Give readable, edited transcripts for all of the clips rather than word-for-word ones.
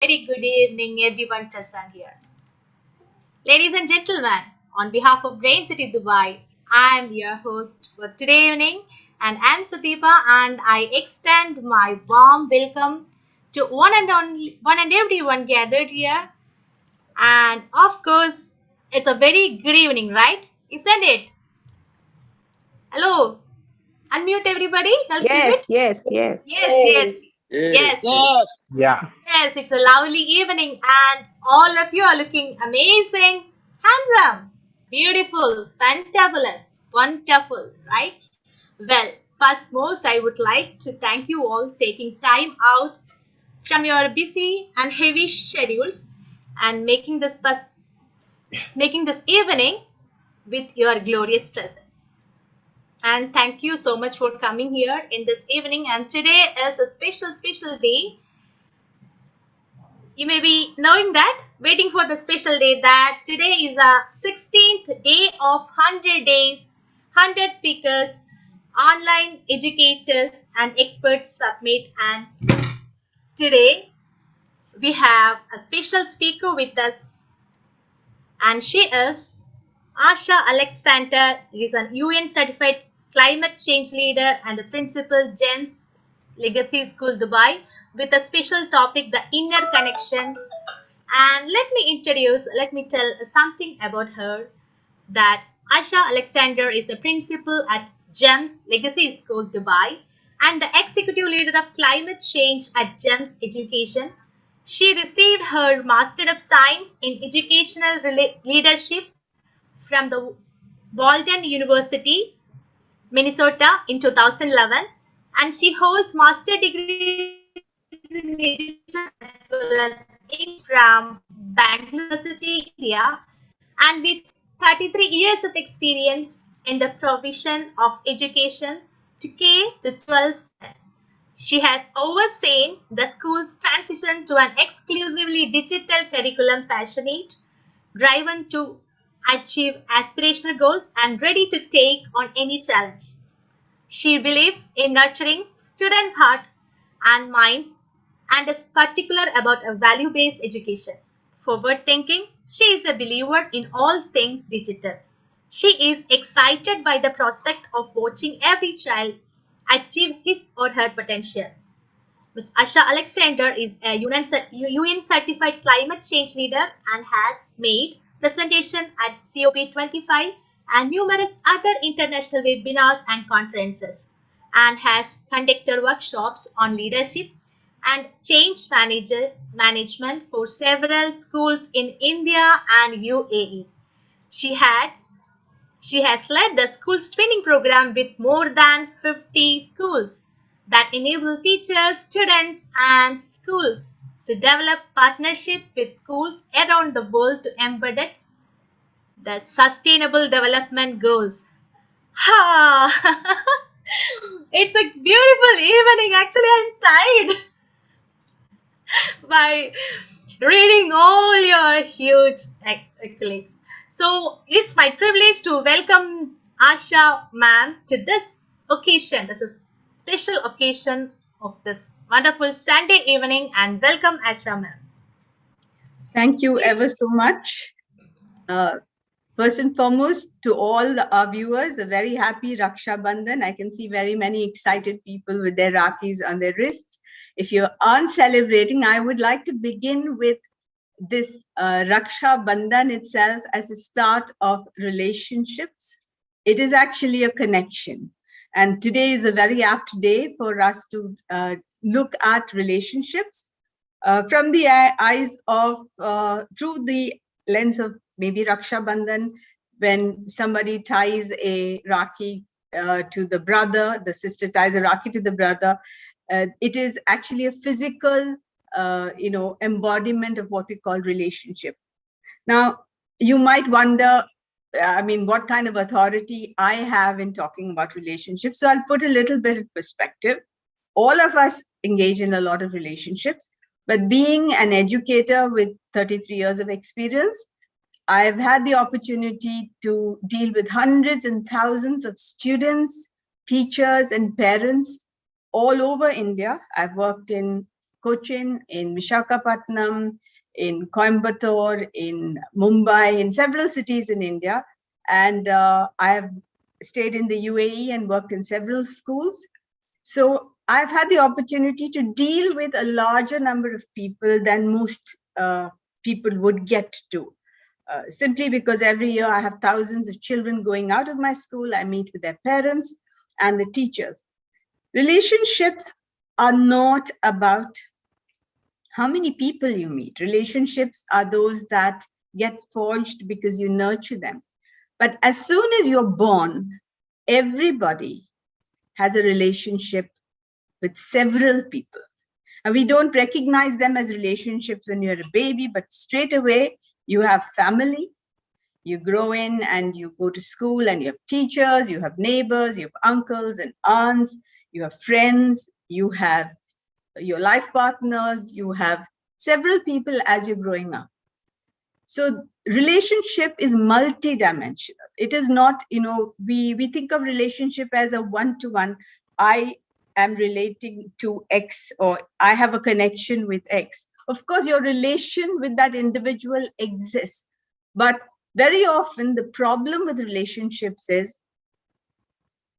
Very good evening, everyone present here. Ladies and gentlemen, on behalf of Brainciti Dubai, I am your host for today evening, and I'm Sudeepa, and I extend my warm welcome to one and everyone gathered here. And of course, it's a very good evening, right? Isn't it? Hello, unmute everybody. I'll keep Yes, it. yes, yes. Yes, yes, Yes, yes. yes. Yeah. Yes, it's a lovely evening, and all of you are looking amazing, handsome, beautiful, fantabulous, wonderful, right? Well, first, most I would like to thank you all taking time out from your busy and heavy schedules and making this evening with your glorious presence. And thank you so much for coming here in this evening. And today is a special day. You may be knowing that, waiting for the special day, that today is the 16th day of 100 days, 100 speakers, online educators and experts submit. And today we have a special speaker with us, and she is Asha Alexander. She is an UN certified climate change leader and the principal Gens Legacy School Dubai, with a special topic, the inner connection. And let me tell something about her, that Asha Alexander is a principal at GEMS Legacy School, Dubai, and the executive leader of climate change at GEMS Education. She received her Master of Science in Educational Leadership from the Walden University, Minnesota in 2011, and she holds master degrees in education as well as English from Bangalore University, India, and with 33 years of experience in the provision of education to K to 12 students. She has overseen the school's transition to an exclusively digital curriculum, passionate, driven to achieve aspirational goals, and ready to take on any challenge. She believes in nurturing students' heart and minds and is particular about a value-based education. Forward thinking, she is a believer in all things digital. She is excited by the prospect of watching every child achieve his or her potential. Ms. Asha Alexander is a UN certified climate change leader and has made presentation at COP25 and numerous other international webinars and conferences, and has conducted workshops on leadership and change management for several schools in India and UAE. She has she has led the school's training program with more than 50 schools that enable teachers, students, and schools to develop partnership with schools around the world to embed the sustainable development goals. Ha! It's a beautiful evening. Actually, I'm tired by reading all your huge accolades. So it's my privilege to welcome Asha ma'am to this occasion. This is a special occasion of this wonderful Sunday evening, and welcome Asha ma'am. Thank you ever so much. First and foremost, to all our viewers, a very happy Raksha Bandhan. I can see very many excited people with their Rakis on their wrists. If you aren't celebrating, I would like to begin with this Raksha Bandhan itself as a start of relationships. It is actually a connection. And today is a very apt day for us to look at relationships from the eyes of, through the lens of maybe Raksha Bandhan, when somebody ties a Rakhi to the brother, the sister ties a Rakhi to the brother. It is actually a physical, embodiment of what we call relationship. Now, you might wonder, I mean, what kind of authority I have in talking about relationships. So I'll put a little bit of perspective. All of us engage in a lot of relationships, but being an educator with 33 years of experience, I've had the opportunity to deal with hundreds and thousands of students, teachers, and parents all over India. I've worked in Cochin, in Visakhapatnam, in Coimbatore, in Mumbai, in several cities in India. And I have stayed in the UAE and worked in several schools. So I've had the opportunity to deal with a larger number of people than most people would get to. Simply because every year I have thousands of children going out of my school. I meet with their parents and the teachers. Relationships are not about how many people you meet. Relationships are those that get forged because you nurture them. But as soon as you're born, everybody has a relationship with several people. And we don't recognize them as relationships when you're a baby, but straight away you have family. You grow in and you go to school and you have teachers, you have neighbors, you have uncles and aunts, you have friends, you have your life partners, you have several people as you're growing up. So relationship is multidimensional. It is not, we think of relationship as a one-to-one. I am relating to X, or I have a connection with X. Of course, your relation with that individual exists. But very often the problem with relationships is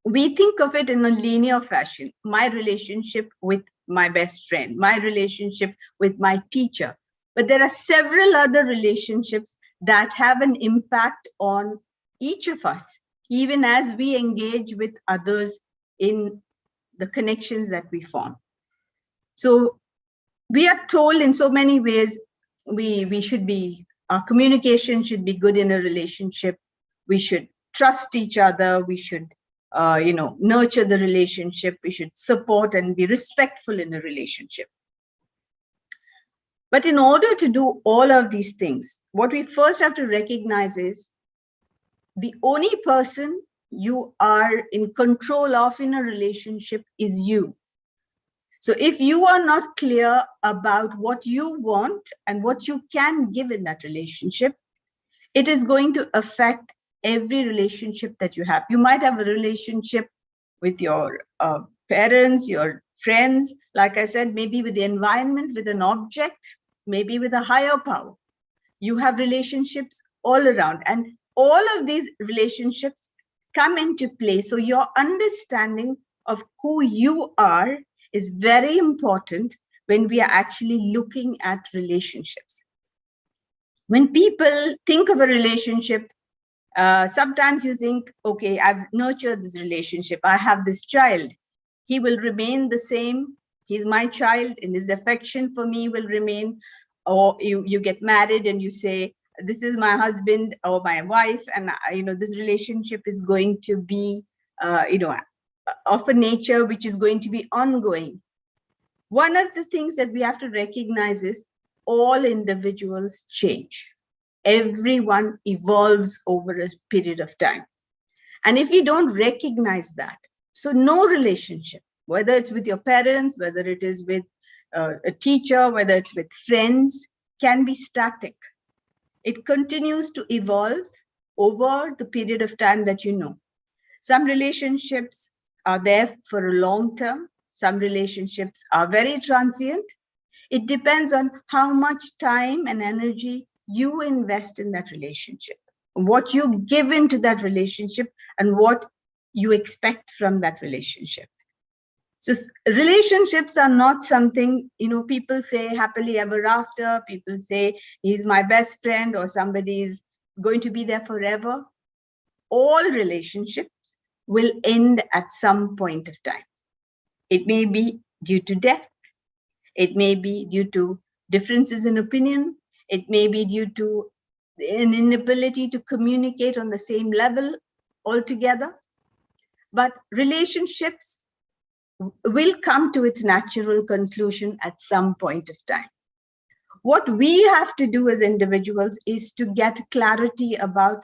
we think of it in a linear fashion. My relationship with my best friend, my relationship with my teacher. But there are several other relationships that have an impact on each of us, even as we engage with others in the connections that we form. So we are told in so many ways we should be, our communication should be good in a relationship. We should trust each other. We should nurture the relationship. We should support and be respectful in a relationship. But in order to do all of these things, what we first have to recognize is the only person you are in control of in a relationship is you. So if you are not clear about what you want and what you can give in that relationship, it is going to affect every relationship that you have. You might have a relationship with your parents, your friends, like I said, maybe with the environment, with an object, maybe with a higher power. You have relationships all around, and all of these relationships come into play. So your understanding of who you are is very important when we are actually looking at relationships. When people think of a relationship, sometimes you think, okay, I've nurtured this relationship. I have this child. He will remain the same. He's my child, and his affection for me will remain. Or you get married and you say, this is my husband or my wife, and this relationship is going to be of a nature which is going to be ongoing. One of the things that we have to recognize is all individuals change. Everyone evolves over a period of time. And if you don't recognize that, so no relationship, whether it's with your parents, whether it is with a teacher, whether it's with friends, can be static. It continues to evolve over the period of time that you know. Some relationships are there for a long term. Some relationships are very transient. It depends on how much time and energy you invest in that relationship, what you give into that relationship, and what you expect from that relationship. So relationships are not something, people say happily ever after. People say he's my best friend or somebody is going to be there forever. All relationships will end at some point of time. It may be due to death. It may be due to differences in opinion. It may be due to an inability to communicate on the same level altogether. But relationships will come to its natural conclusion at some point of time. What we have to do as individuals is to get clarity about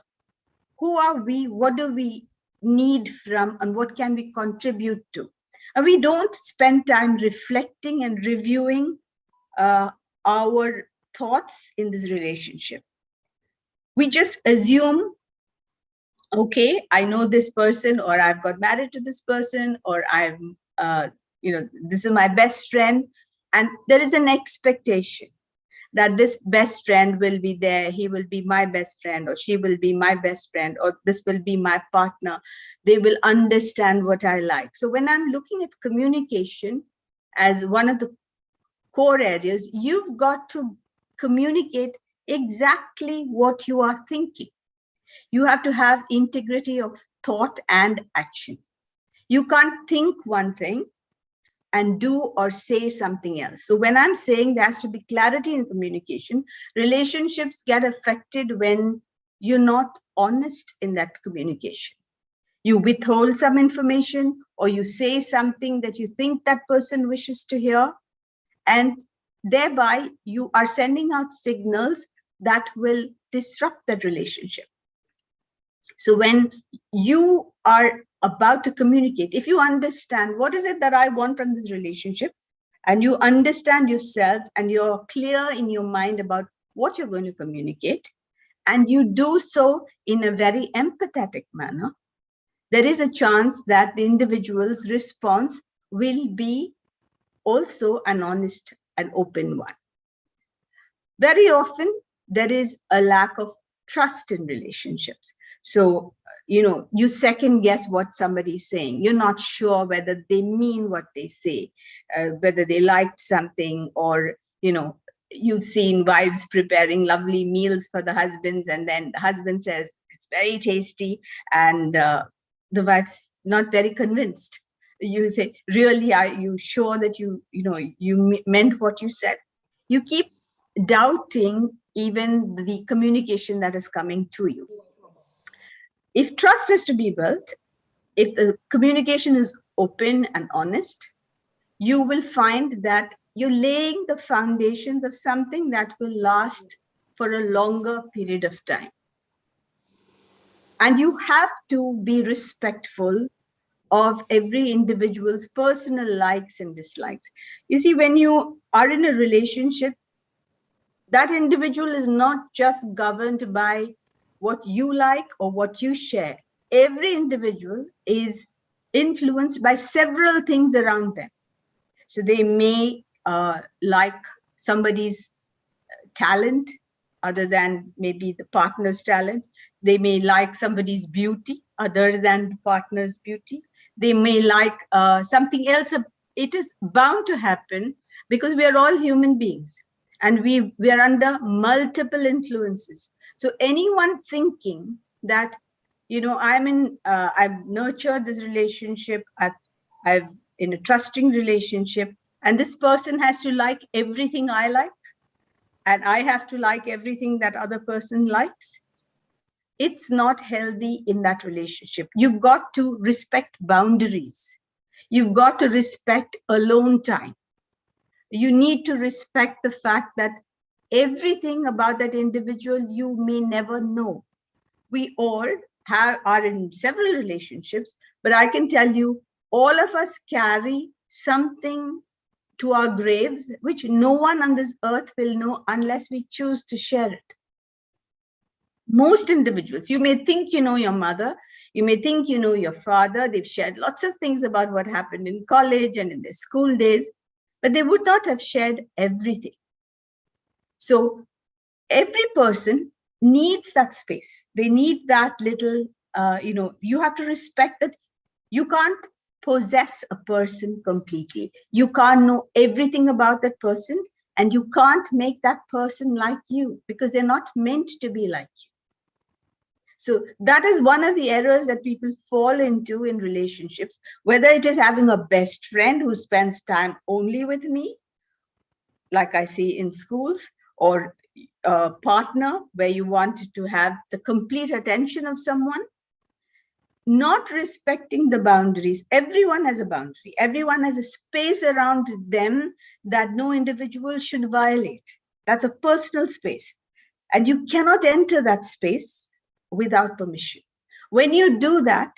who are we, what do we need from, and what can we contribute to. And we don't spend time reflecting and reviewing our thoughts in this relationship. We just assume, okay, I know this person, or I've got married to this person, or I'm, this is my best friend. And there is an expectation that this best friend will be there, he will be my best friend, or she will be my best friend, or this will be my partner. They will understand what I like. So when I'm looking at communication as one of the core areas, you've got to communicate exactly what you are thinking. You have to have integrity of thought and action. You can't think one thing and do or say something else. So when I'm saying there has to be clarity in communication, relationships get affected when you're not honest in that communication. You withhold some information, or you say something that you think that person wishes to hear, and thereby you are sending out signals that will disrupt that relationship. So when you are about to communicate, if you understand what is it that I want from this relationship, and you understand yourself and you're clear in your mind about what you're going to communicate, and you do so in a very empathetic manner, there is a chance that the individual's response will be also an honest and open one. Very often, there is a lack of trust in relationships. So, you second guess what somebody's saying. You're not sure whether they mean what they say, whether they liked something, or, you've seen wives preparing lovely meals for the husbands, and then the husband says, it's very tasty, and the wife's not very convinced. You say, really, are you sure that you meant what you said? You keep doubting even the communication that is coming to you. If trust is to be built, if the communication is open and honest, you will find that you're laying the foundations of something that will last for a longer period of time. And you have to be respectful of every individual's personal likes and dislikes. You see, when you are in a relationship, that individual is not just governed by what you like or what you share. Every individual is influenced by several things around them. So they may like somebody's talent other than maybe the partner's talent. They may like somebody's beauty other than the partner's beauty. They may like something else. It is bound to happen because we are all human beings and we are under multiple influences. So anyone thinking that, I've nurtured this relationship, I've in a trusting relationship, and this person has to like everything I like, and I have to like everything that other person likes, it's not healthy in that relationship. You've got to respect boundaries. You've got to respect alone time. You need to respect the fact that everything about that individual you may never know. We all are in several relationships, but I can tell you, all of us carry something to our graves, which no one on this earth will know unless we choose to share it. Most individuals, you may think you know your mother, you may think you know your father, they've shared lots of things about what happened in college and in their school days, but they would not have shared everything. So every person needs that space. They need that little, you have to respect that you can't possess a person completely. You can't know everything about that person, and you can't make that person like you because they're not meant to be like you. So that is one of the errors that people fall into in relationships, whether it is having a best friend who spends time only with me, like I see in schools, or a partner where you want to have the complete attention of someone. Not respecting the boundaries. Everyone has a boundary. Everyone has a space around them that no individual should violate. That's a personal space. And you cannot enter that space without permission. When you do that,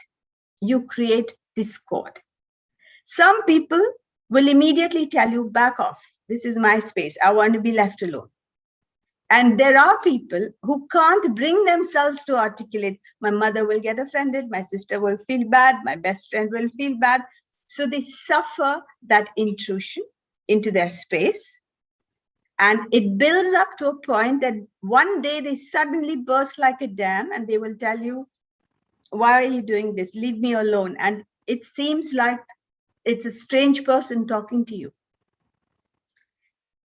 you create discord. Some people will immediately tell you, back off. This is my space. I want to be left alone. And there are people who can't bring themselves to articulate, my mother will get offended, my sister will feel bad, my best friend will feel bad. So they suffer that intrusion. into their space. And it builds up to a point that one day they suddenly burst like a dam and they will tell you, why are you doing this? Leave me alone. And it seems like it's a strange person talking to you.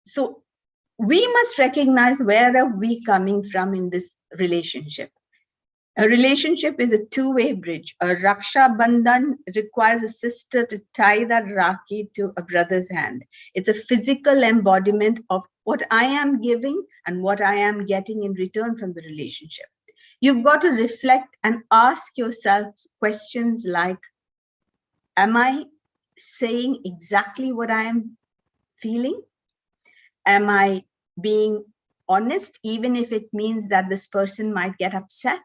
So we must recognize where are we coming from in this relationship. A relationship is a two-way bridge. A Raksha Bandhan requires a sister to tie that Rakhi to a brother's hand. It's a physical embodiment of what I am giving and what I am getting in return from the relationship. You've got to reflect and ask yourself questions like, am I saying exactly what I am feeling? Am I being honest, even if it means that this person might get upset?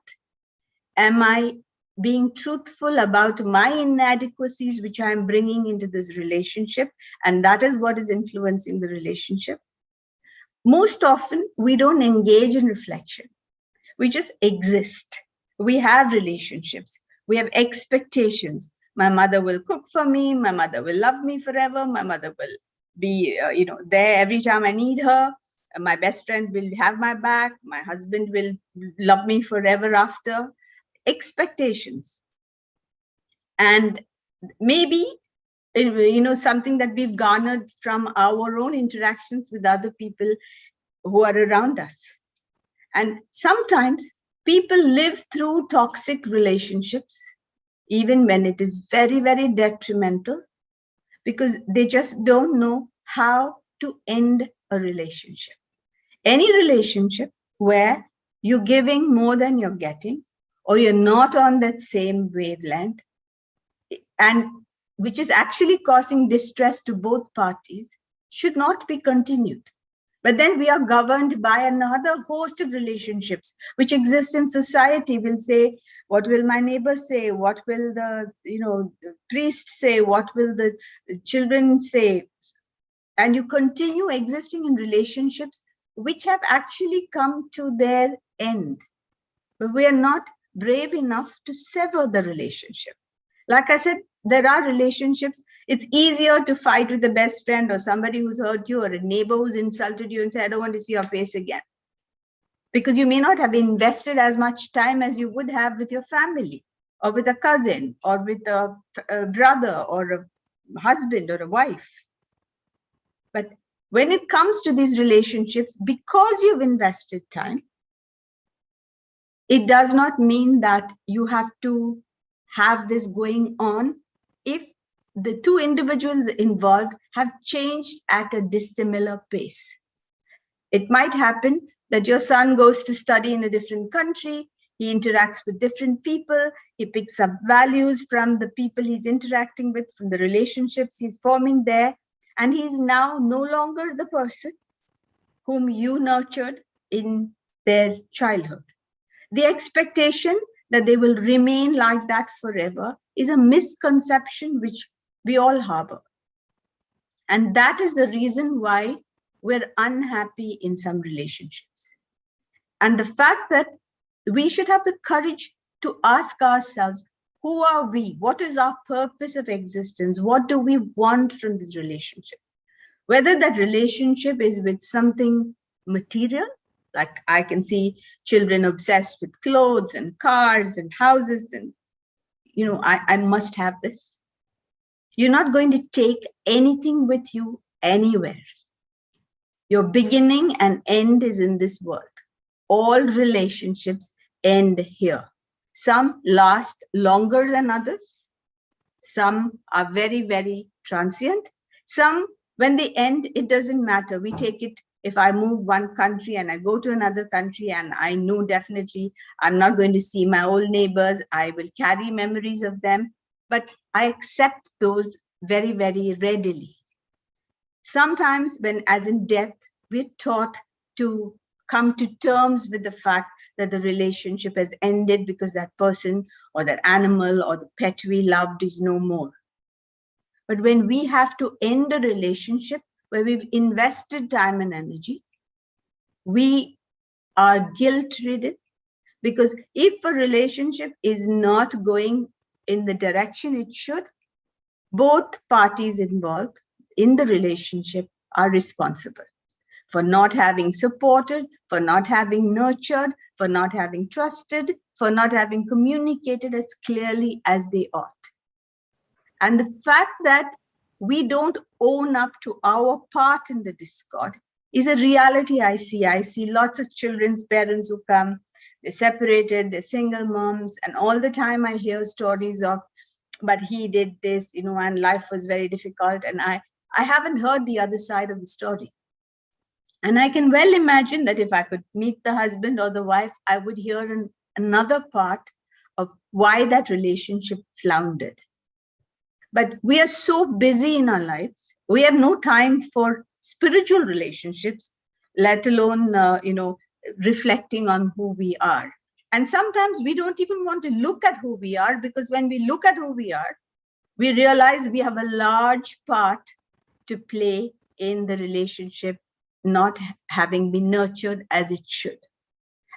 Am I being truthful about my inadequacies, which I'm bringing into this relationship? And that is what is influencing the relationship. Most often, we don't engage in reflection. We just exist. We have relationships. We have expectations. My mother will cook for me. My mother will love me forever. My mother will be there every time I need her. My best friend will have my back. My husband will love me forever after. Expectations. And maybe something that we've garnered from our own interactions with other people who are around us. And sometimes people live through toxic relationships, even when it is very, very detrimental, because they just don't know how to end a relationship. Any relationship where you're giving more than you're getting, or you're not on that same wavelength, and which is actually causing distress to both parties, should not be continued. But then we are governed by another host of relationships which exist in society. Will say, what will my neighbor say? What will the priest say? What will the children say? And you continue existing in relationships which have actually come to their end. But we are not brave enough to sever the relationship. Like I said, there are relationships. It's easier to fight with the best friend or somebody who's hurt you or a neighbor who's insulted you and say, I don't want to see your face again. Because you may not have invested as much time as you would have with your family or with a cousin or with a brother or a husband or a wife. But when it comes to these relationships, because you've invested time, it does not mean that you have to have this going on if the two individuals involved have changed at a dissimilar pace. It might happen that your son goes to study in a different country, he interacts with different people, he picks up values from the people he's interacting with, from the relationships he's forming there, and he's now no longer the person whom you nurtured in their childhood. The expectation that they will remain like that forever is a misconception which we all harbor. And that is the reason why we're unhappy in some relationships. And the fact that we should have the courage to ask ourselves, who are we? What is our purpose of existence? What do we want from this relationship? Whether that relationship is with something material, like I can see children obsessed with clothes and cars and houses and, I must have this. You're not going to take anything with you anywhere. Your beginning and end is in this world. All relationships end here. Some last longer than others. Some are very, very transient. Some, when they end, it doesn't matter. We take it. If I move one country and I go to another country and I know definitely I'm not going to see my old neighbors, I will carry memories of them, but I accept those very, very readily. Sometimes when, as in death, we're taught to come to terms with the fact that the relationship has ended because that person or that animal or the pet we loved is no more. But when we have to end a relationship where we've invested time and energy, we are guilt-ridden, because if a relationship is not going in the direction it should, both parties involved, in the relationship are responsible for not having supported, for not having nurtured, for not having trusted, for not having communicated as clearly as they ought. And the fact that we don't own up to our part in the discord is a reality I see. I see lots of children's parents who come, they're separated, they're single moms, and all the time I hear stories of, but he did this, and life was very difficult. And I haven't heard the other side of the story. And I can well imagine that if I could meet the husband or the wife, I would hear another part of why that relationship floundered. But we are so busy in our lives, we have no time for spiritual relationships, let alone, reflecting on who we are. And sometimes we don't even want to look at who we are, because when we look at who we are, we realize we have a large part to play in the relationship not having been nurtured as it should.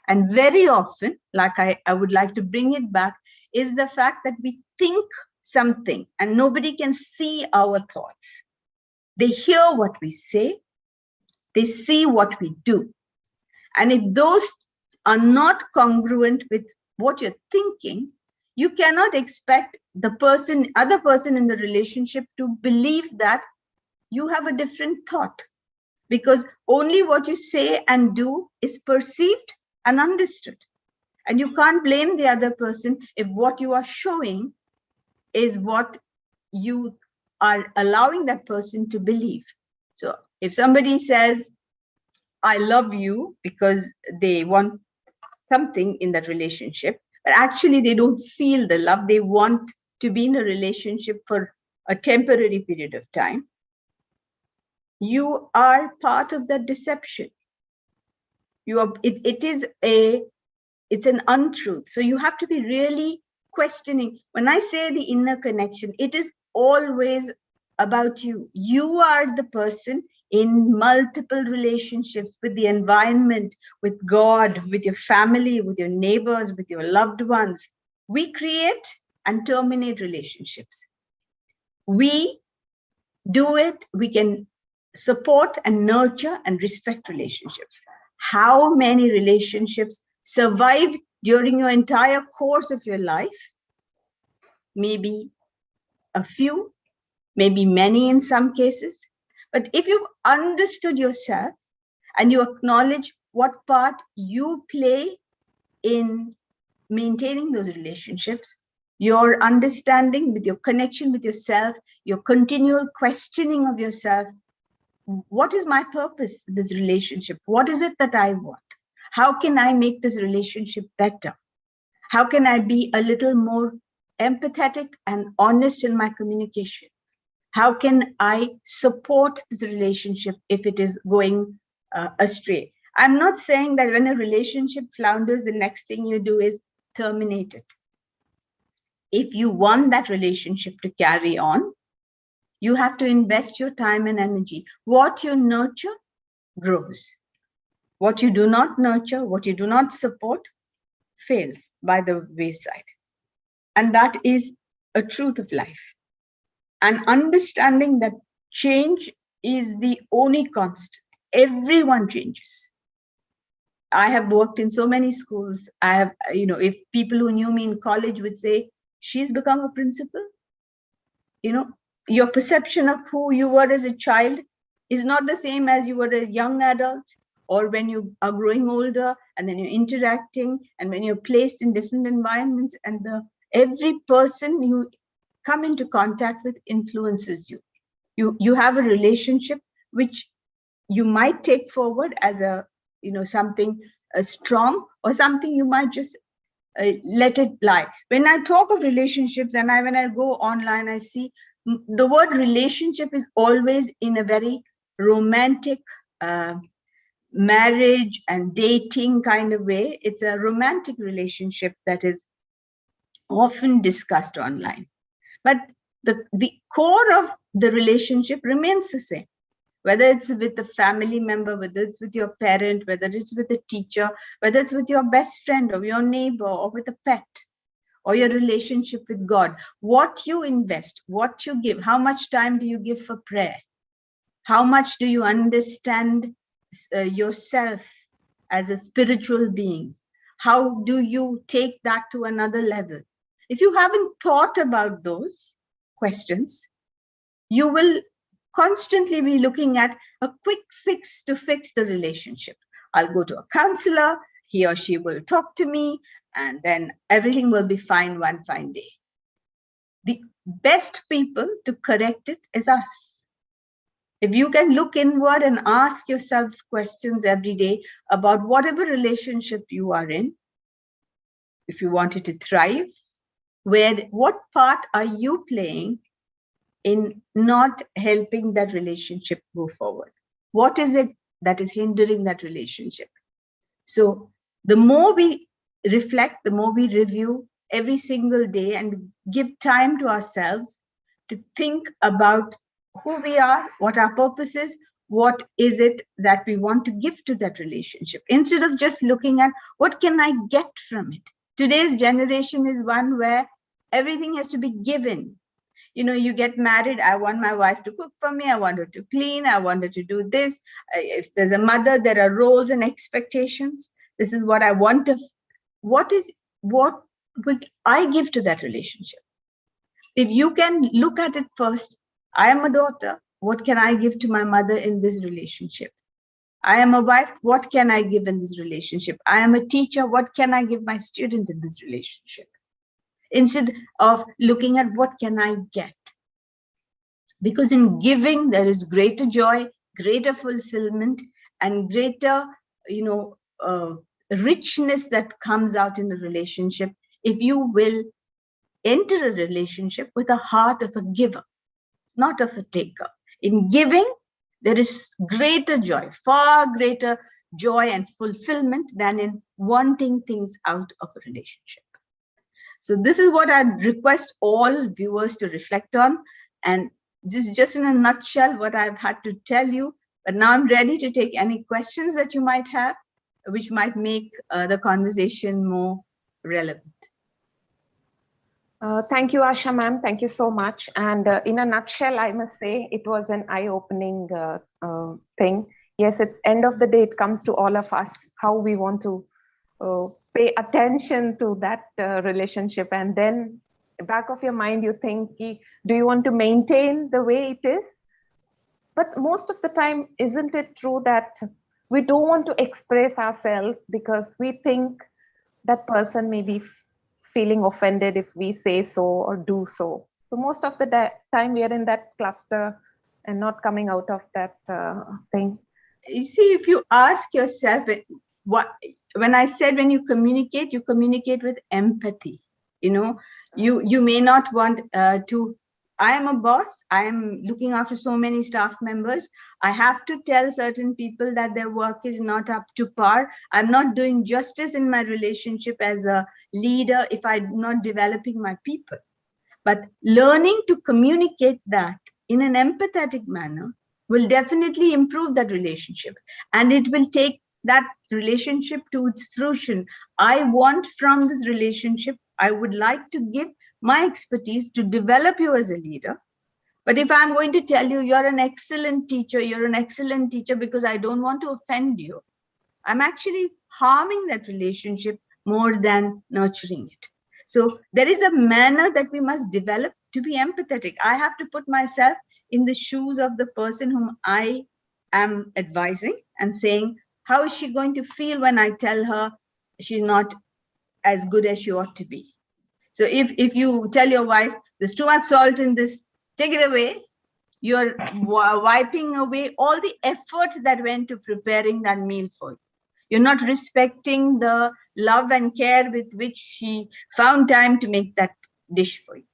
And very often, like I would like to bring it back, is the fact that we think something and nobody can see our thoughts. They hear what we say, they see what we do. And if those are not congruent with what you're thinking, you cannot expect the other person in the relationship to believe that you have a different thought, because only what you say and do is perceived and understood. And you can't blame the other person if what you are showing is what you are allowing that person to believe. So if somebody says, I love you, because they want something in that relationship, but actually they don't feel the love, they want to be in a relationship for a temporary period of time, you are part of that deception. It's an untruth. So you have to be really questioning. When I say the inner connection, it is always about you. You are the person in multiple relationships with the environment, with God, with your family, with your neighbors, with your loved ones. We create and terminate relationships. We do it, we can support and nurture and respect relationships. How many relationships survive during your entire course of your life? Maybe a few, maybe many in some cases. But if you've understood yourself and you acknowledge what part you play in maintaining those relationships, your understanding with your connection with yourself, your continual questioning of yourself, what is my purpose in this relationship? What is it that I want? How can I make this relationship better? How can I be a little more empathetic and honest in my communication? How can I support this relationship if it is going astray? I'm not saying that when a relationship flounders, the next thing you do is terminate it. If you want that relationship to carry on, you have to invest your time and energy. What you nurture grows. What you do not nurture, what you do not support, fails by the wayside. And that is a truth of life. And understanding that change is the only constant. Everyone changes. I have worked in so many schools. I have, if people who knew me in college would say, she's become a principal. Your perception of who you were as a child is not the same as you were a young adult, or when you are growing older and then you're interacting and when you're placed in different environments, and every person you come into contact with influences you. You have a relationship which you might take forward as something strong, or something you might just let it lie. When I talk of relationships and when I go online, I see the word relationship is always in a very romantic marriage and dating kind of way. It's a romantic relationship that is often discussed online. But the core of the relationship remains the same. Whether it's with a family member, whether it's with your parent, whether it's with a teacher, whether it's with your best friend or your neighbor or with a pet, or your relationship with God, what you invest, what you give, how much time do you give for prayer? How much do you understand yourself as a spiritual being? How do you take that to another level? If you haven't thought about those questions, you will constantly be looking at a quick fix to fix the relationship. I'll go to a counselor, he or she will talk to me, and then everything will be fine one fine day. The best people to correct it is us. If you can look inward and ask yourselves questions every day about whatever relationship you are in, if you want it to thrive, what part are you playing in not helping that relationship go forward? What is it that is hindering that relationship? So the more we reflect, the more we review every single day and give time to ourselves to think about who we are, what our purpose is, what is it that we want to give to that relationship, instead of just looking at what can I get from it. Today's generation is one where everything has to be given. You know, you get married, I want my wife to cook for me, I want her to clean, I want her to do this. If there's a mother, there are roles and expectations. This is what I want of, what would I give to that relationship? If you can look at it first, I am a daughter, what can I give to my mother in this relationship? I am a wife, what can I give in this relationship? I am a teacher, what can I give my student in this relationship? Instead of looking at what can I get. Because in giving, there is greater joy, greater fulfillment, and greater, richness that comes out in a relationship if you will enter a relationship with a heart of a giver, not of a taker. In giving, there is greater joy, far greater joy and fulfillment than in wanting things out of a relationship. So this is what I'd request all viewers to reflect on. And this is just in a nutshell what I've had to tell you. But now I'm ready to take any questions that you might have, which might make the conversation more relevant. Thank you, Asha ma'am. Thank you so much. And in a nutshell, I must say it was an eye-opening thing. Yes, it's end of the day, it comes to all of us, how we want to pay attention to that relationship. And then back of your mind, you think, do you want to maintain the way it is? But most of the time, isn't it true that we don't want to express ourselves because we think that person may be feeling offended if we say so or do so. So most of the time we are in that cluster and not coming out of that thing. You see, if you ask yourself, when I said when you communicate with empathy. You may not want to. I am a boss. I am looking after so many staff members. I have to tell certain people that their work is not up to par. I'm not doing justice in my relationship as a leader if I'm not developing my people. But learning to communicate that in an empathetic manner will definitely improve that relationship. And it will take that relationship to its fruition. I want from this relationship, I would like to give my expertise to develop you as a leader. But if I'm going to tell you, you're an excellent teacher because I don't want to offend you, I'm actually harming that relationship more than nurturing it. So there is a manner that we must develop to be empathetic. I have to put myself in the shoes of the person whom I am advising and saying, how is she going to feel when I tell her she's not as good as she ought to be? So if you tell your wife, there's too much salt in this, take it away, you're wiping away all the effort that went to preparing that meal for you. You're not respecting the love and care with which she found time to make that dish for you.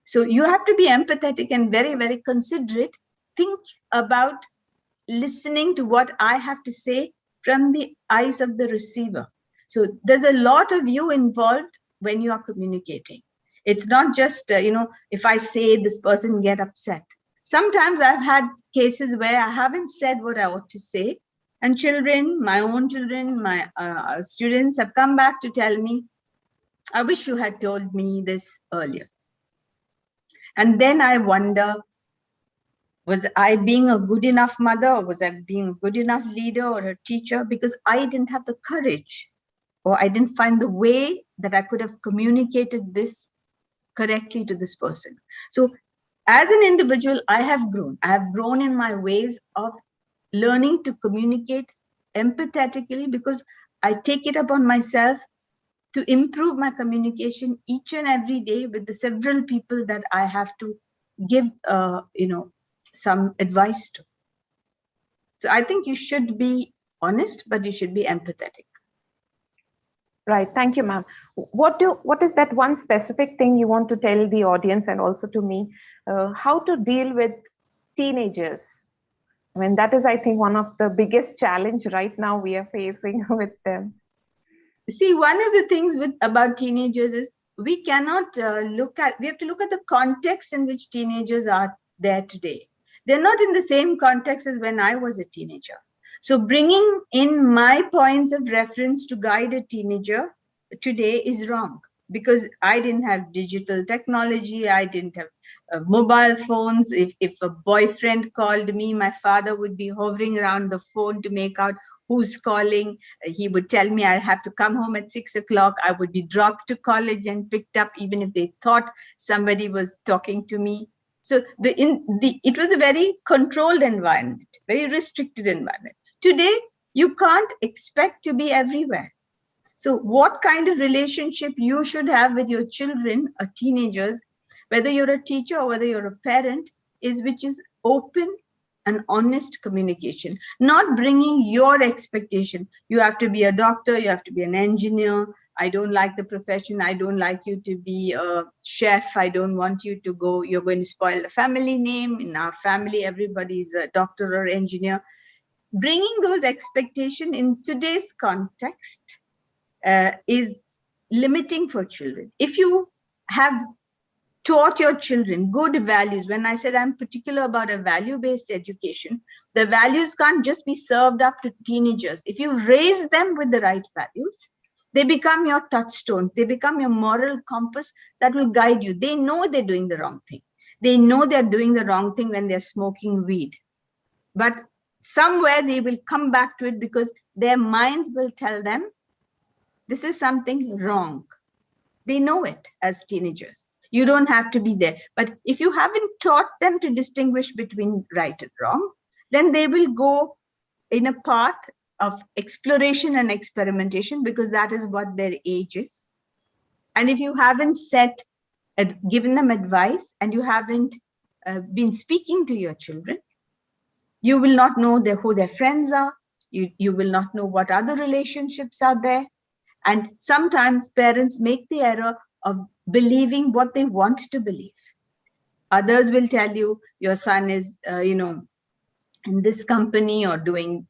So you have to be empathetic and very, very considerate. Think about listening to what I have to say from the eyes of the receiver. So there's a lot of you involved when you are communicating. It's not just, if I say this person get upset. Sometimes I've had cases where I haven't said what I ought to say. And children, my own children, my students have come back to tell me, I wish you had told me this earlier. And then I wonder, Was I being a good enough mother, or was I being a good enough leader or a teacher? Because I didn't have the courage, or I didn't find the way that I could have communicated this correctly to this person. So as an individual, I have grown. I have grown in my ways of learning to communicate empathetically, because I take it upon myself to improve my communication each and every day with the several people that I have to give, some advice to. So I think you should be honest, but you should be empathetic. Right. Thank you, ma'am. What is that one specific thing you want to tell the audience and also to me, how to deal with teenagers? I mean, that is, I think, one of the biggest challenge right now we are facing with them. See, one of the things about teenagers is we cannot we have to look at the context in which teenagers are there today. They're not in the same context as when I was a teenager. So bringing in my points of reference to guide a teenager today is wrong, because I didn't have digital technology. I didn't have mobile phones. If a boyfriend called me, my father would be hovering around the phone to make out who's calling. He would tell me I'll have to come home at 6 o'clock. I would be dropped to college and picked up, even if they thought somebody was talking to me. So it was a very controlled environment, very restricted environment. Today, you can't expect to be everywhere. So what kind of relationship you should have with your children or teenagers, whether you're a teacher or whether you're a parent, which is open and honest communication, not bringing your expectation. You have to be a doctor, you have to be an engineer. I don't like the profession. I don't like you to be a chef. I don't want you to go. You're going to spoil the family name. In our family, everybody's a doctor or engineer. Bringing those expectations in today's context is limiting for children. If you have taught your children good values, when I said I'm particular about a value-based education, the values can't just be served up to teenagers. If you raise them with the right values, they become your touchstones. They become your moral compass that will guide you. They know they're doing the wrong thing. They know they're doing the wrong thing when they're smoking weed. But somewhere they will come back to it, because their minds will tell them this is something wrong. They know it as teenagers. You don't have to be there. But if you haven't taught them to distinguish between right and wrong, then they will go in a path of exploration and experimentation, because that is what their age is. And if you haven't given them advice, and you haven't been speaking to your children, you will not know who their friends are. You will not know what other relationships are there. And sometimes parents make the error of believing what they want to believe. Others will tell you your son is, in this company or doing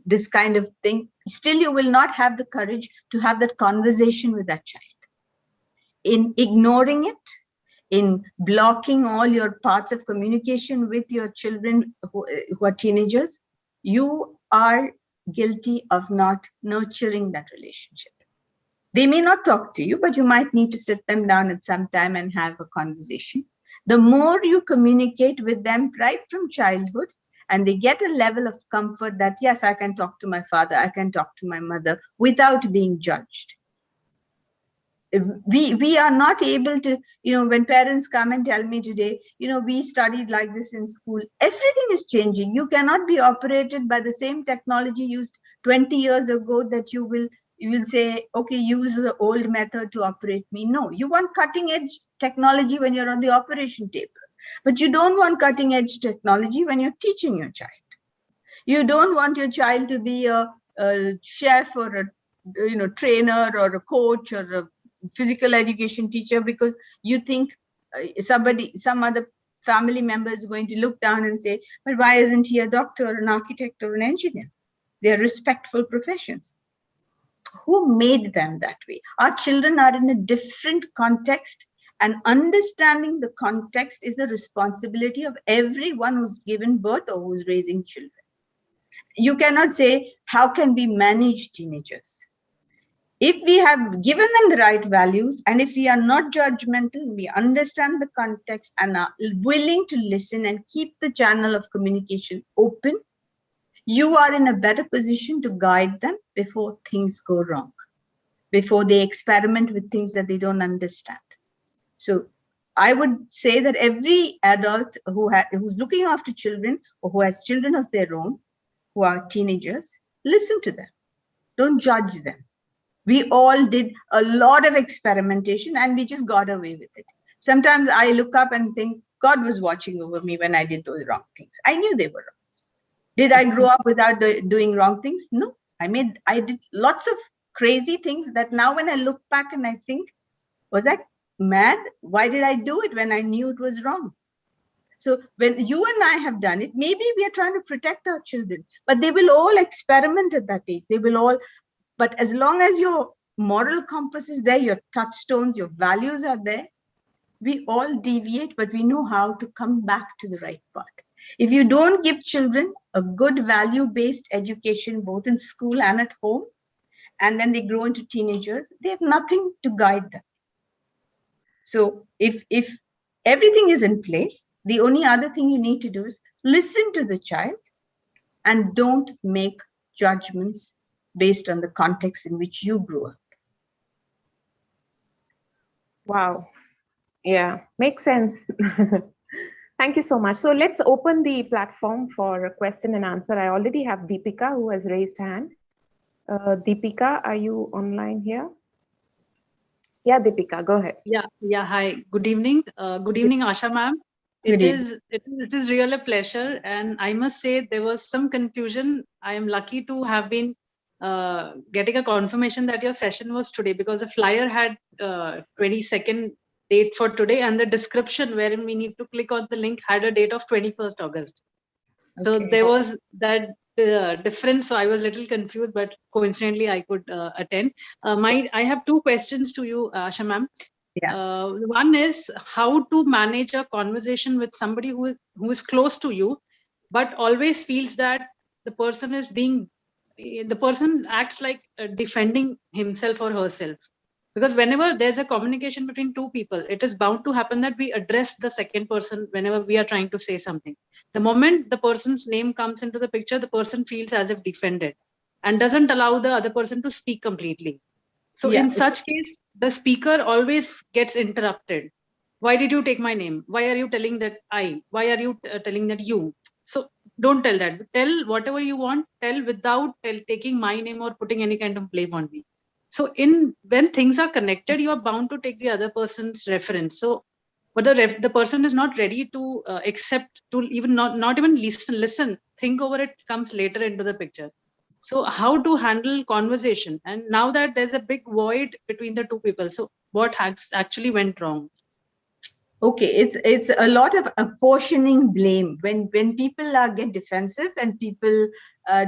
this kind of thing. Still, you will not have the courage to have that conversation with that child. In ignoring it, in blocking all your parts of communication with your children who are teenagers, you are guilty of not nurturing that relationship. They may not talk to you, but you might need to sit them down at some time and have a conversation. The more you communicate with them right from childhood, and they get a level of comfort that, yes, I can talk to my father, I can talk to my mother without being judged. We are not able to, when parents come and tell me today, we studied like this in school, everything is changing. You cannot be operated by the same technology used 20 years ago that you will say, okay, use the old method to operate me. No, you want cutting edge technology when you're on the operation table, but you don't want cutting edge technology when you're teaching your child. You don't want your child to be a chef or a trainer or a coach or a physical education teacher, because you think some other family member is going to look down and say, but why isn't he a doctor or an architect or an engineer? They're respectful professions. Who made them that way? Our children are in a different context, and understanding the context is the responsibility of everyone who's given birth or who's raising children. You cannot say, how can we manage teenagers? If we have given them the right values, and if we are not judgmental, we understand the context and are willing to listen and keep the channel of communication open, you are in a better position to guide them before things go wrong, before they experiment with things that they don't understand. So I would say that every adult who's looking after children, or who has children of their own, who are teenagers, listen to them. Don't judge them. We all did a lot of experimentation and we just got away with it. Sometimes I look up and think, God was watching over me when I did those wrong things. I knew they were wrong. Did I grow up without doing wrong things? No. I did lots of crazy things that now when I look back and I think, was I mad? Why did I do it when I knew it was wrong? So when you and I have done it, maybe we are trying to protect our children, but they will all experiment at that age. They will all, but as long as your moral compass is there, your touchstones, your values are there, we all deviate, but we know how to come back to the right path. If you don't give children a good value-based education, both in school and at home, and then they grow into teenagers, they have nothing to guide them. So if everything is in place, the only other thing you need to do is listen to the child and don't make judgments based on the context in which you grew up. Wow. Yeah, makes sense. Thank you so much. So let's open the platform for a question and answer. I already have Deepika who has raised hand. Deepika, are you online here? Yeah, Deepika, go ahead. Yeah. Hi. Good evening. Good evening, Asha ma'am. It is really a pleasure, and I must say there was some confusion. I am lucky to have been getting a confirmation that your session was today, because the flyer had 22nd date for today, and the description wherein we need to click on the link had a date of 21st August. So there was that difference. So I was a little confused, but coincidentally I could attend. I have two questions to you, Asha ma'am. Yeah. One is how to manage a conversation with somebody who is close to you, but always feels that the person acts like defending himself or herself. Because whenever there's a communication between two people, it is bound to happen that we address the second person whenever we are trying to say something. The moment the person's name comes into the picture, the person feels as if defended and doesn't allow the other person to speak completely. So in such case, the speaker always gets interrupted. Why did you take my name? Why are you telling that I? Why are you telling that you? So don't tell that. Tell whatever you want. Tell without taking my name or putting any kind of blame on me. So when things are connected, you are bound to take the other person's reference. So, but the person is not ready to accept, to even not even listen, think over it, comes later into the picture. So how to handle conversation? And now that there's a big void between the two people, so what has actually went wrong? Okay, it's a lot of apportioning blame when people get defensive and people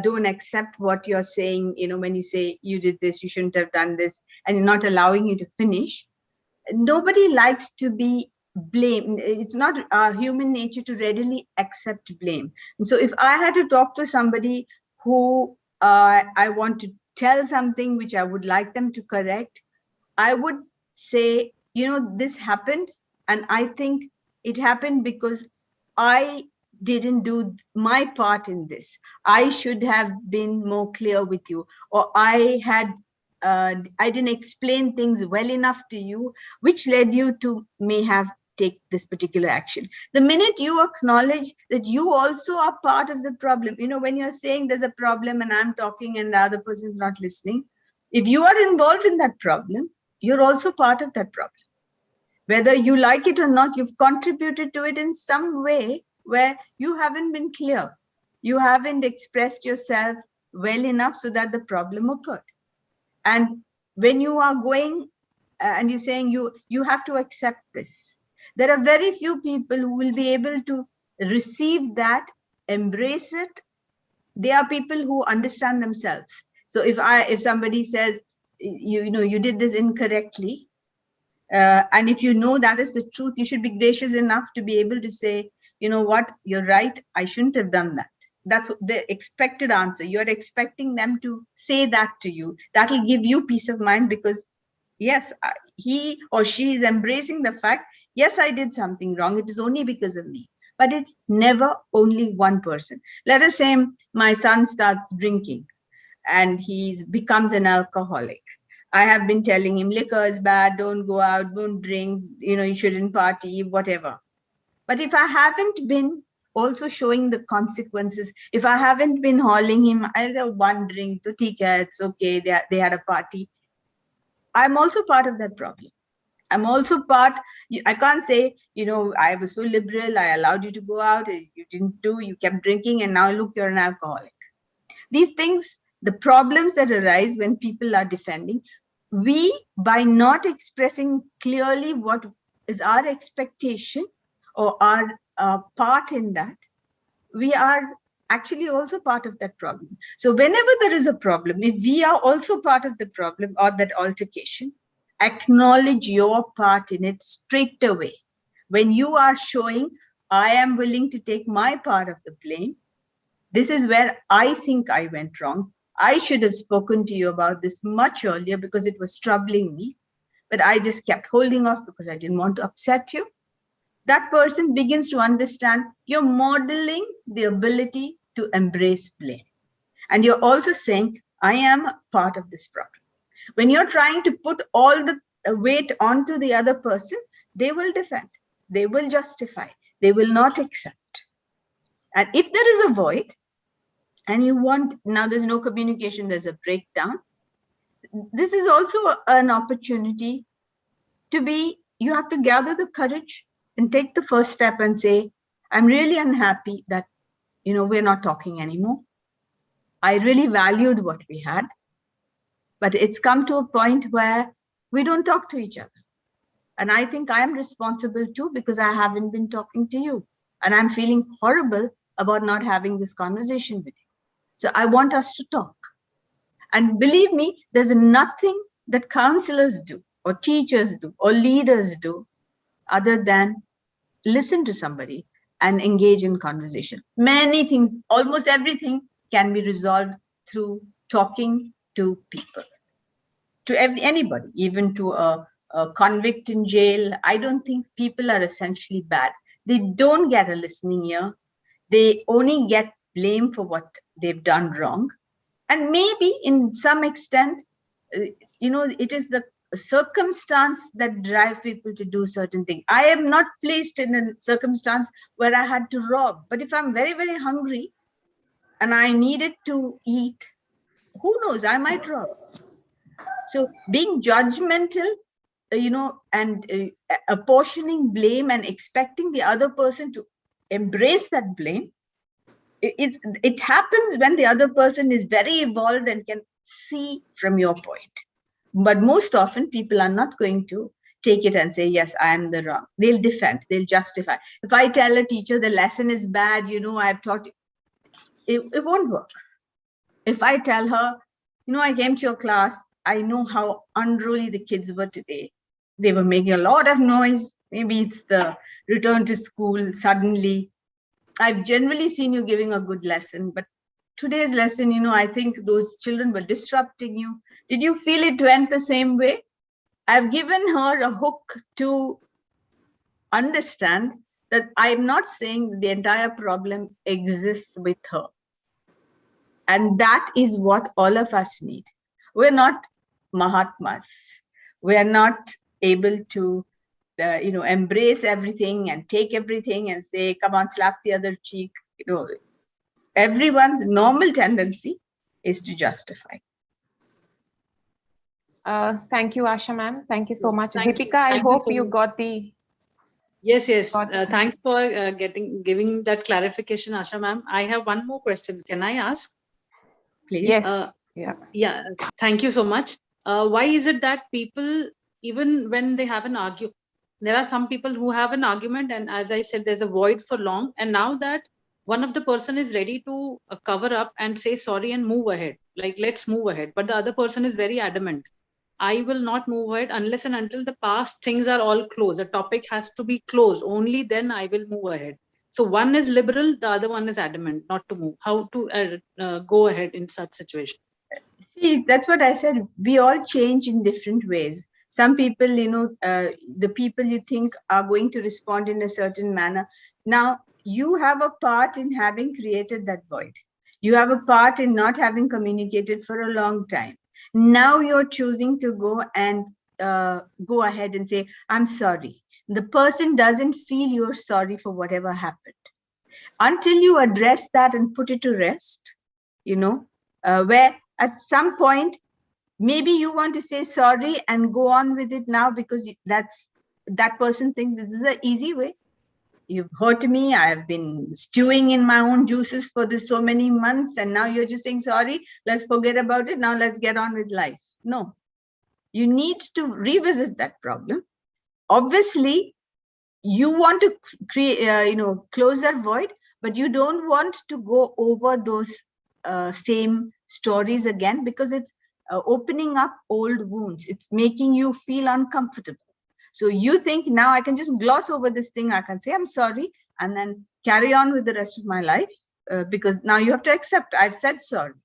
don't accept what you're saying. You know, when you say you did this, you shouldn't have done this, and not allowing you to finish. Nobody likes to be blamed. It's not human nature to readily accept blame. And so if I had to talk to somebody who I want to tell something which I would like them to correct, I would say, you know, this happened. And I think it happened because I didn't do my part in this. I should have been more clear with you, or I didn't explain things well enough to you, which led you to may have take this particular action. The minute you acknowledge that you also are part of the problem, you know, when you're saying there's a problem and I'm talking and the other person's not listening, if you are involved in that problem, you're also part of that problem. Whether you like it or not, you've contributed to it in some way where you haven't been clear. You haven't expressed yourself well enough so that the problem occurred. And when you are going and you're saying you have to accept this, there are very few people who will be able to receive that, embrace it. They are people who understand themselves. So if somebody says, you did this incorrectly, and if you know that is the truth, you should be gracious enough to be able to say, you know what, you're right, I shouldn't have done that. That's the expected answer. You're expecting them to say that to you. That'll give you peace of mind, because yes, he or she is embracing the fact, yes, I did something wrong. It is only because of me. But it's never only one person. Let us say my son starts drinking and he becomes an alcoholic. I have been telling him liquor is bad, don't go out, don't drink, you shouldn't party, whatever. But if I haven't been also showing the consequences, if I haven't been hauling him, I'll have one drink, so it's okay, they had a party. I'm also part of that problem. I'm also part, I can't say, I was so liberal, I allowed you to go out, you didn't do, you kept drinking, and now look, you're an alcoholic. These things, the problems that arise when people are defending, we, by not expressing clearly what is our expectation or our part in that, we are actually also part of that problem. So whenever there is a problem, if we are also part of the problem or that altercation, acknowledge your part in it straight away. When you are showing, I am willing to take my part of the blame. This is where I think I went wrong. I should have spoken to you about this much earlier because it was troubling me, but I just kept holding off because I didn't want to upset you. That person begins to understand you're modeling the ability to embrace blame. And you're also saying, I am part of this problem. When you're trying to put all the weight onto the other person, they will defend, they will justify, they will not accept. And if there is a void, and you want, now there's no communication, there's a breakdown, this is also an opportunity to be, you have to gather the courage and take the first step and say, I'm really unhappy that, we're not talking anymore. I really valued what we had, but it's come to a point where we don't talk to each other. And I think I'm responsible too, because I haven't been talking to you. And I'm feeling horrible about not having this conversation with you. So I want us to talk. And believe me, there's nothing that counselors do, or teachers do, or leaders do, other than listen to somebody and engage in conversation. Many things, almost everything can be resolved through talking to people, to anybody, even to a convict in jail. I don't think people are essentially bad. They don't get a listening ear. They only get blamed for what they've done wrong. And maybe in some extent, it is the circumstance that drive people to do certain things. I am not placed in a circumstance where I had to rob, but if I'm very, very hungry and I needed to eat, who knows, I might rob. So being judgmental, and apportioning blame and expecting the other person to embrace that blame, it happens when the other person is very evolved and can see from your point. But most often people are not going to take it and say, yes, I am the wrong. They'll defend, they'll justify. If I tell a teacher the lesson is bad, I've taught it won't work. If I tell her, I came to your class, I know how unruly the kids were today. They were making a lot of noise. Maybe it's the return to school suddenly. I've generally seen you giving a good lesson, but today's lesson, I think those children were disrupting you. Did you feel it went the same way? I've given her a hook to understand that I'm not saying the entire problem exists with her. And that is what all of us need. We're not Mahatmas. We're not able to embrace everything and take everything and say, come on, slap the other cheek. Everyone's normal tendency is to justify. Thank you, Asha ma'am. Thank you so much. Thank Deepika, you. I Thank hope you you got the... Yes. Thanks for giving that clarification, Asha ma'am. I have one more question. Can I ask? Please. Yes. Yeah. Thank you so much. Why is it that people, even when they have an argument, there are some people who have an argument, and as I said, there's a void for long. And now that one of the person is ready to cover up and say sorry and move ahead, like let's move ahead, but the other person is very adamant. I will not move ahead unless and until the past things are all closed. The topic has to be closed. Only then I will move ahead. So one is liberal, the other one is adamant not to move. How to go ahead in such situation? See, that's what I said. We all change in different ways. Some people, the people you think are going to respond in a certain manner. Now, you have a part in having created that void. You have a part in not having communicated for a long time. Now you're choosing to go and go ahead and say, I'm sorry. The person doesn't feel you're sorry for whatever happened. Until you address that and put it to rest, where at some point, maybe you want to say sorry and go on with it now because that person thinks this is an easy way. You've hurt me. I have been stewing in my own juices for this so many months, and now you're just saying sorry. Let's forget about it. Now let's get on with life. No, you need to revisit that problem. Obviously, you want to create, close that void, but you don't want to go over those same stories again, because it's opening up old wounds. It's making you feel uncomfortable. So you think, now I can just gloss over this thing. I can say, I'm sorry, and then carry on with the rest of my life, because now you have to accept, I've said sorry.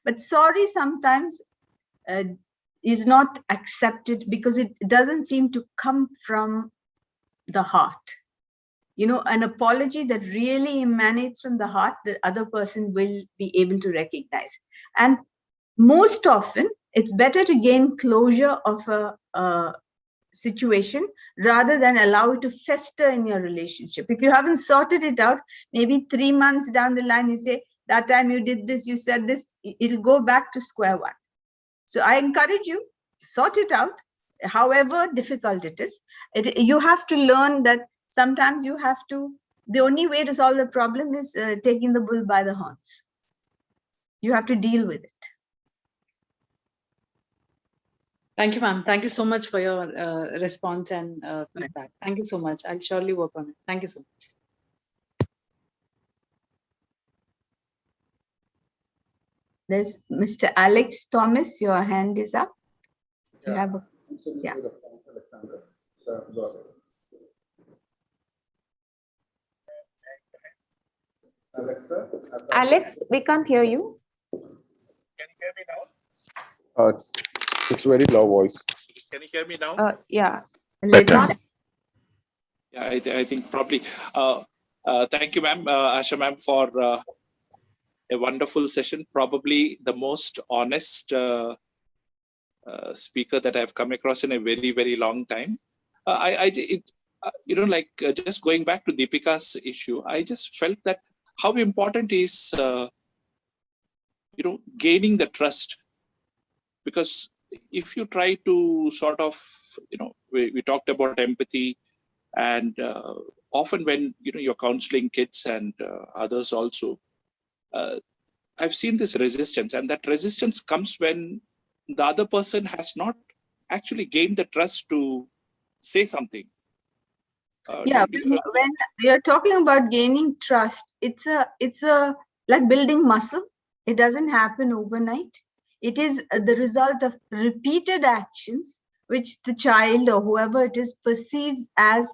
But sorry sometimes is not accepted because it doesn't seem to come from the heart. An apology that really emanates from the heart, the other person will be able to recognize. And most often, it's better to gain closure of a situation rather than allow it to fester in your relationship. If you haven't sorted it out, maybe 3 months down the line, you say, that time you did this, you said this, it'll go back to square one. So I encourage you, sort it out, however difficult it is. You have to learn that sometimes you have to, the only way to solve the problem is taking the bull by the horns. You have to deal with it. Thank you, ma'am. Thank you so much for your response and feedback. Thank you so much. I'll surely work on it. Thank you so much. There's Mr. Alex Thomas, your hand is up. You have a, yeah. Alexander. So, go ahead. Alexa, Alex, we can't hear you. Can you hear me now? it's very low voice. Can you hear me now? Yeah. Better. Yeah, I think probably. Thank you, ma'am, Asha ma'am, for a wonderful session. Probably the most honest speaker that I've come across in a very, very long time. Just going back to Deepika's issue, I just felt that how important is, gaining the trust. Because if you try to sort of, we talked about empathy, and often when, you're counseling kids and others also, I've seen this resistance, and that resistance comes when the other person has not actually gained the trust to say something. Yeah, when you're talking about gaining trust, it's a like building muscle. It doesn't happen overnight. It is the result of repeated actions which the child or whoever it is perceives as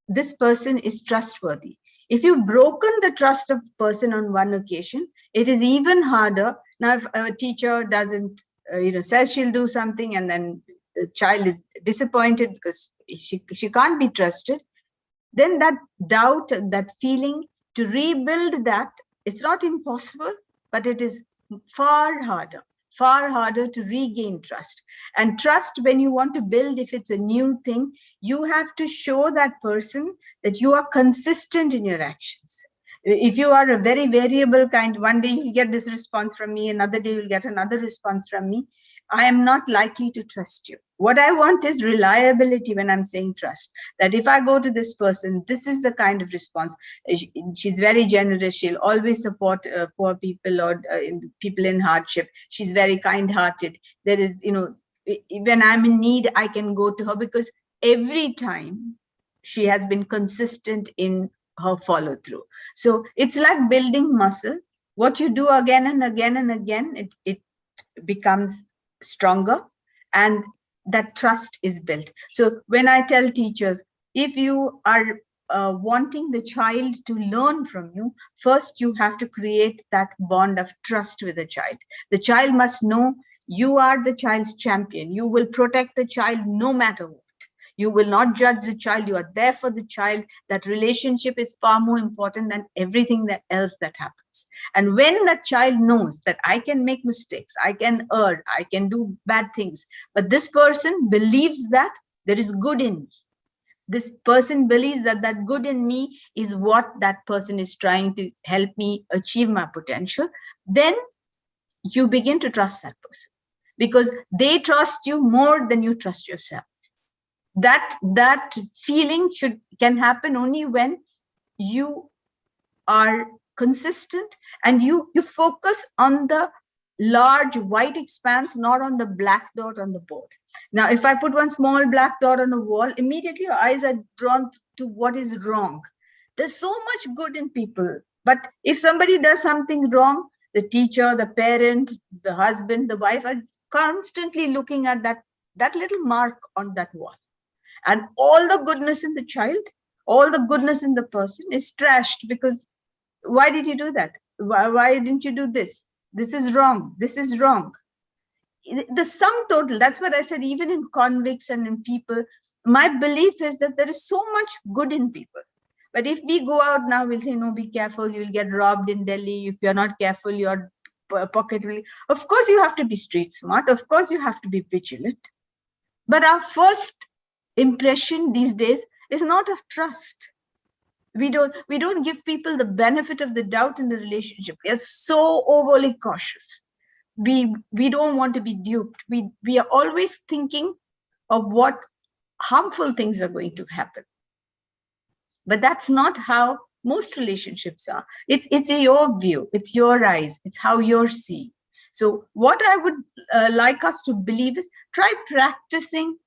this person is trustworthy. If you've broken the trust of a person on one occasion, it is even harder. Now, if a teacher doesn't, says she'll do something, and then the child is disappointed because she can't be trusted, then that doubt, that feeling, to rebuild that, it's not impossible, but it is far harder to regain trust. And trust, when you want to build, if it's a new thing, you have to show that person that you are consistent in your actions. If you are a very variable kind, one day you'll get this response from me, another day you'll get another response from me, I am not likely to trust you. What I want is reliability when I'm saying trust. That if I go to this person, this is the kind of response. She's very generous. She'll always support poor people or people in hardship. She's very kind-hearted. There is, when I'm in need, I can go to her because every time she has been consistent in her follow-through. So it's like building muscle. What you do again and again and again, it becomes stronger, and that trust is built. So when I tell teachers, if you are wanting the child to learn from you, first you have to create that bond of trust with the child. The child must know you are the child's champion. You will protect the child no matter what. You will not judge the child. You are there for the child. That relationship is far more important than everything else that happens. And when that child knows that I can make mistakes, I can err, I can do bad things, but this person believes that there is good in me. This person believes that that good in me is what that person is trying to help me achieve my potential, then you begin to trust that person, because they trust you more than you trust yourself. That feeling can happen only when you are consistent and you focus on the large white expanse, not on the black dot on the board. Now, if I put one small black dot on a wall, immediately your eyes are drawn to what is wrong. There's so much good in people, but if somebody does something wrong, the teacher, the parent, the husband, the wife are constantly looking at that little mark on that wall. And all the goodness in the child, all the goodness in the person is trashed, because why did you do that? Why didn't you do this? This is wrong. This is wrong. The sum total, that's what I said, even in convicts and in people, my belief is that there is so much good in people. But if we go out now, we'll say, no, be careful, you'll get robbed in Delhi. If you're not careful, your pocket will. Of course, you have to be street smart. Of course, you have to be vigilant. But our first impression these days is not of trust. We don't give people the benefit of the doubt in the relationship. We are so overly cautious. We don't want to be duped. We are always thinking of what harmful things are going to happen. But that's not how most relationships are. It's your view, it's your eyes, it's how you're seeing. So what I would like us to believe is, try practicing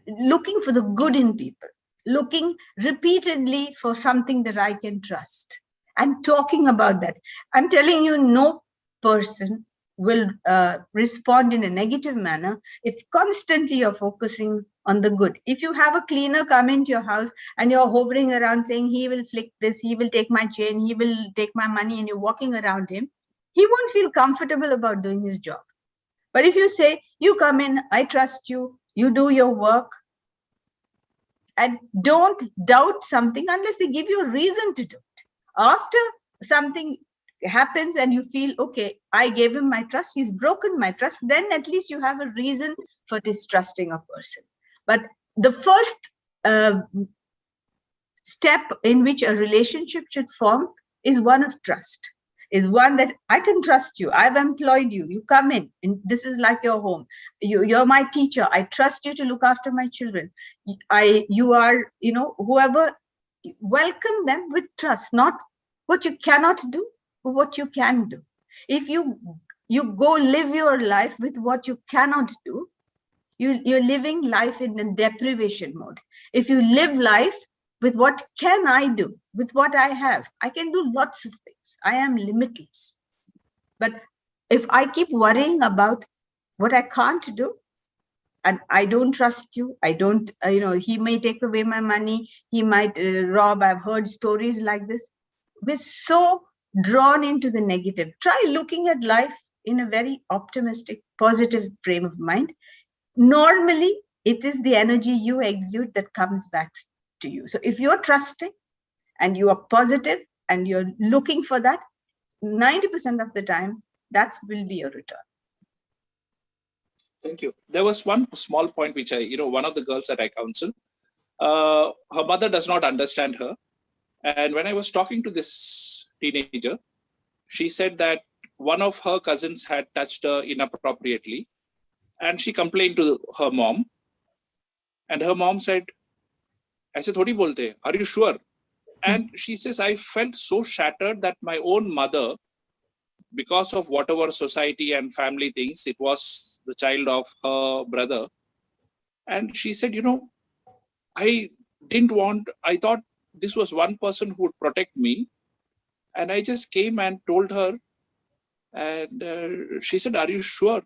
looking for the good in people, looking repeatedly for something that I can trust, and talking about that. I'm telling you, no person will respond in a negative manner if constantly you're focusing on the good. If you have a cleaner come into your house and you're hovering around saying, he will flick this, he will take my chain, he will take my money, and you're walking around him, he won't feel comfortable about doing his job. But if you say, you come in, I trust you, you do your work, and don't doubt something unless they give you a reason to do it. After something happens and you feel, okay, I gave him my trust, he's broken my trust, then at least you have a reason for distrusting a person. But the first step in which a relationship should form is one of trust, is one that I can trust you. I've employed you. You come in, and this is like your home. You're my teacher. I trust you to look after my children. You are, whoever. Welcome them with trust, not what you cannot do, but what you can do. If you go live your life with what you cannot do, you're living life in a deprivation mode. If you live life with what can I do, with what I have, I can do lots of things. I am limitless. But if I keep worrying about what I can't do, and I don't trust you, I don't, he may take away my money, he might rob. I've heard stories like this. We're so drawn into the negative. Try looking at life in a very optimistic, positive frame of mind. Normally, it is the energy you exude that comes back to you. So if you're trusting and you are positive and you're looking for that, 90% of the time, that will be your return. Thank you. There was one small point which one of the girls that I counsel, her mother does not understand her. And when I was talking to this teenager, she said that one of her cousins had touched her inappropriately, and she complained to her mom. And her mom said, "Aise thodi bolte, are you sure?" And she says, I felt so shattered that my own mother, because of whatever society and family things, it was the child of her brother. And she said, I thought this was one person who would protect me. And I just came and told her, and she said, are you sure?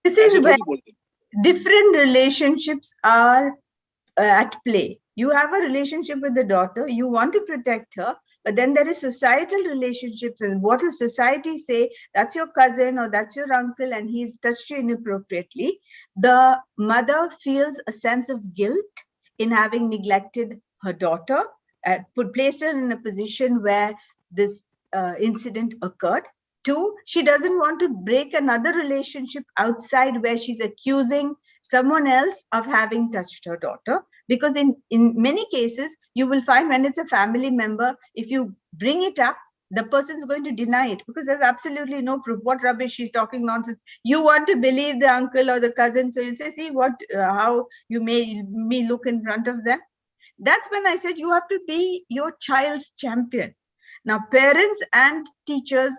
This is where different relationships are at play. You have a relationship with the daughter, you want to protect her, but then there is societal relationships, and what does society say? That's your cousin or that's your uncle and he's touched you inappropriately. The mother feels a sense of guilt in having neglected her daughter, placed her in a position where this incident occurred. Two, she doesn't want to break another relationship outside where she's accusing someone else of having touched her daughter. Because in many cases, you will find when it's a family member, if you bring it up, the person's going to deny it because there's absolutely no proof. What rubbish, she's talking nonsense. You want to believe the uncle or the cousin, so you'll say, see how you made me look in front of them. That's when I said you have to be your child's champion. Now, parents and teachers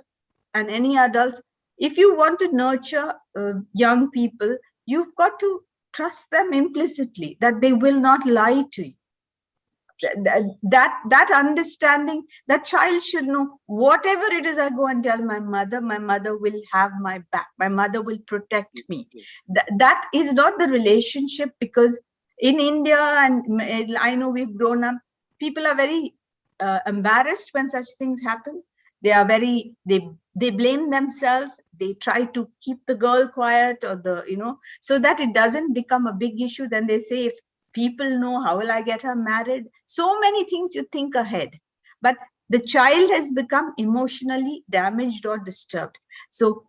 and any adults, if you want to nurture young people, you've got to trust them implicitly that they will not lie to you. That understanding, that child should know whatever it is I go and tell my mother will have my back. My mother will protect me. That is not the relationship, because in India, and I know we've grown up, people are very embarrassed when such things happen. They are very, they blame themselves. They try to keep the girl quiet, or so that it doesn't become a big issue. Then they say, if people know, how will I get her married? So many things you think ahead, but the child has become emotionally damaged or disturbed. So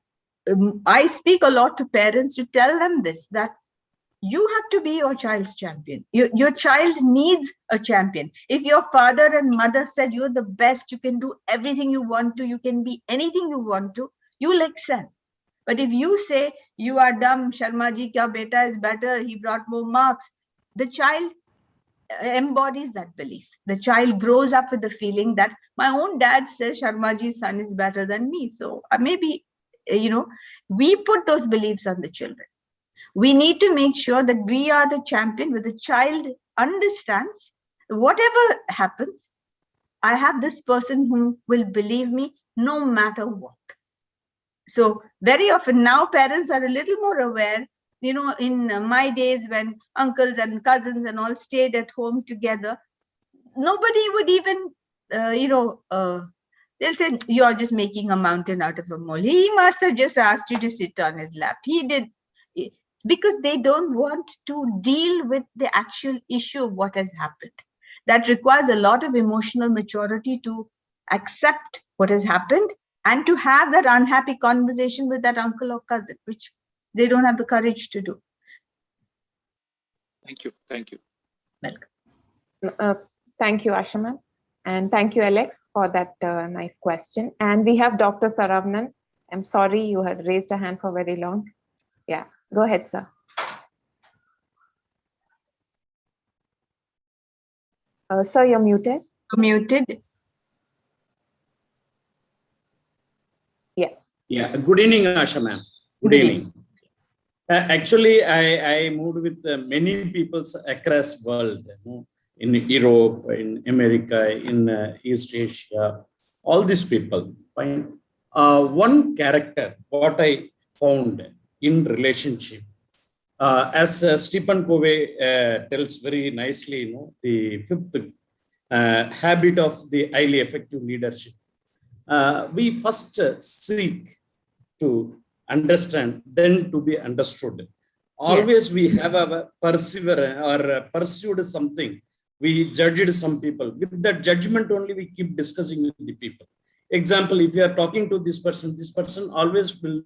I speak a lot to parents to tell them this, that you have to be your child's champion. Your child needs a champion. If your father and mother said you're the best, you can do everything you want to, you can be anything you want to, you will excel. But if you say you are dumb, Sharma ji kya beta is better, he brought more marks, the child embodies that belief. The child grows up with the feeling that my own dad says Sharma ji's son is better than me. So maybe, we put those beliefs on the children. We need to make sure that we are the champion, where the child understands whatever happens, I have this person who will believe me no matter what. So very often now parents are a little more aware. In my days when uncles and cousins and all stayed at home together, nobody would even, they'll say, you're just making a mountain out of a mole. He must have just asked you to sit on his lap. He did. Because they don't want to deal with the actual issue of what has happened. That requires a lot of emotional maturity to accept what has happened and to have that unhappy conversation with that uncle or cousin, which they don't have the courage to do. Thank you. Thank you. Welcome. Thank you, Asha ma'am. And thank you, Alex, for that nice question. And we have Dr. Saravnan. I'm sorry you had raised a hand for very long. Yeah. Go ahead, sir. Sir, you're muted. Muted. Yeah. Yeah. Good evening, Asha ma'am. Good evening. Actually, I moved with many people across world, in Europe, in America, in East Asia, all these people. Fine. One character, what I found in relationship, as Stephen Covey tells very nicely, the fifth habit of the highly effective leadership. We first seek to understand, then to be understood. Always we have a perseverance or pursued something. We judged some people. With that judgment only we keep discussing with the people. Example, if you are talking to this person always will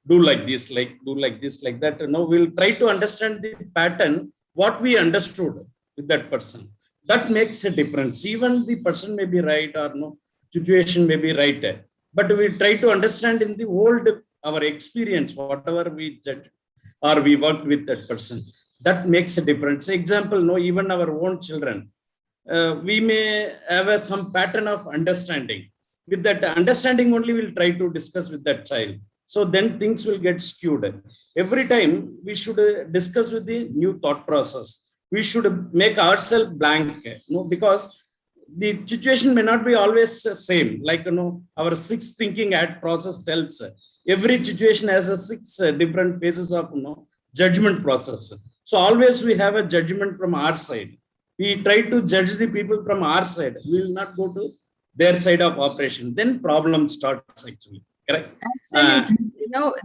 do like this, do like this, like that. Now we'll try to understand the pattern, what we understood with that person. That makes a difference. Even the person may be right or no, situation may be right. But we try to understand in the old, our experience, whatever we judge or we worked with that person. That makes a difference. Example, even our own children, we may have some pattern of understanding. With that understanding only, we'll try to discuss with that child. So then things will get skewed. Every time we should discuss with the new thought process. We should make ourselves blank, because the situation may not be always the same. Like, our sixth thinking process tells every situation has a six different phases of judgment process. So always we have a judgment from our side. We try to judge the people from our side. We will not go to their side of operation. Then problem starts actually. Correct? Absolutely.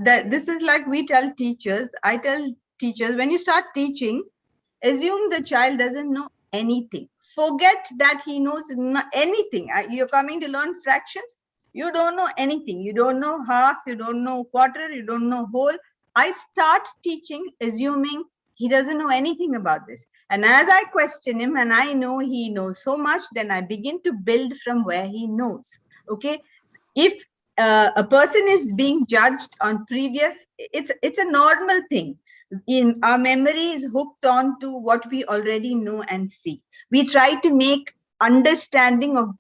That this is like we tell teachers. I tell teachers, when you start teaching, assume the child doesn't know anything. Forget that he knows anything. You're coming to learn fractions. You don't know anything. You don't know half. You don't know quarter. You don't know whole. I start teaching, assuming he doesn't know anything about this. And as I question him and I know he knows so much, then I begin to build from where he knows. Okay. If a person is being judged on previous, it's a normal thing. In our memory is hooked on to what we already know and see. We try to make understanding of,